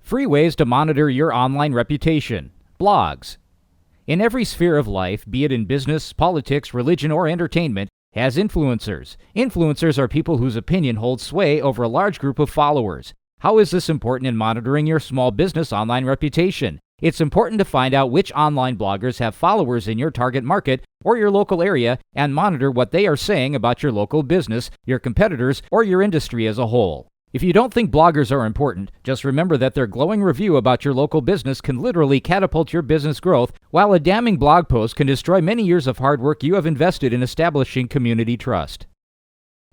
Free ways to monitor your online reputation. Blogs. In every sphere of life, be it in business, politics, religion, or entertainment, has influencers. Influencers are people whose opinion holds sway over a large group of followers. How is this important in monitoring your small business online reputation? It's important to find out which online bloggers have followers in your target market or your local area and monitor what they are saying about your local business, your competitors, or your industry as a whole. If you don't think bloggers are important, just remember that their glowing review about your local business can literally catapult your business growth, while a damning blog post can destroy many years of hard work you have invested in establishing community trust.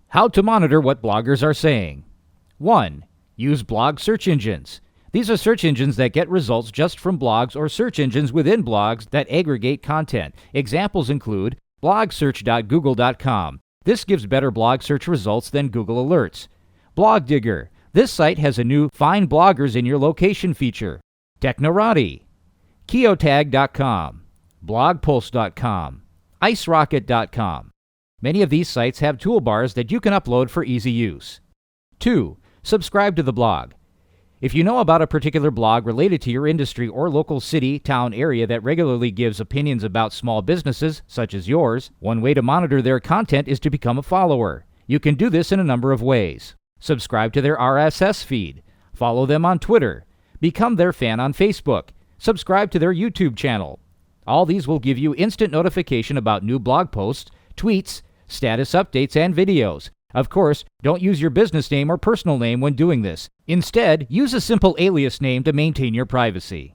How to monitor what bloggers are saying. 1. Use blog search engines. These are search engines that get results just from blogs or search engines within blogs that aggregate content. Examples include blogsearch.google.com. This gives better blog search results than Google Alerts. Blog Digger. This site has a new Find Bloggers in Your Location feature. Technorati. Keotag.com. Blogpost.com. IceRocket.com. Many of these sites have toolbars that you can upload for easy use. 2. Subscribe to the blog. If you know about a particular blog related to your industry or local city, town, area that regularly gives opinions about small businesses, such as yours, one way to monitor their content is to become a follower. You can do this in a number of ways. Subscribe to their RSS feed. Follow them on Twitter. Become their fan on Facebook. Subscribe to their YouTube channel. All these will give you instant notification about new blog posts, tweets, status updates, and videos. Of course, don't use your business name or personal name when doing this. Instead, use a simple alias name to maintain your privacy.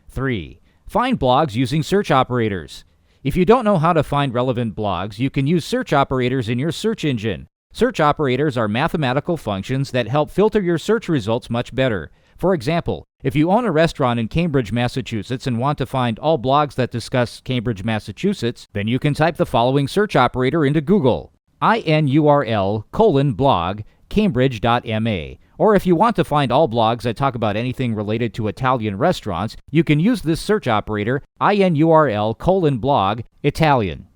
3. Find blogs using search operators. If you don't know how to find relevant blogs, you can use search operators in your search engine. Search operators are mathematical functions that help filter your search results much better. For example, if you own a restaurant in Cambridge, Massachusetts and want to find all blogs that discuss Cambridge, Massachusetts, then you can type the following search operator into Google: inurl:/blog cambridge.ma. Or if you want to find all blogs that talk about anything related to Italian restaurants, you can use this search operator inurl:/blog Italian.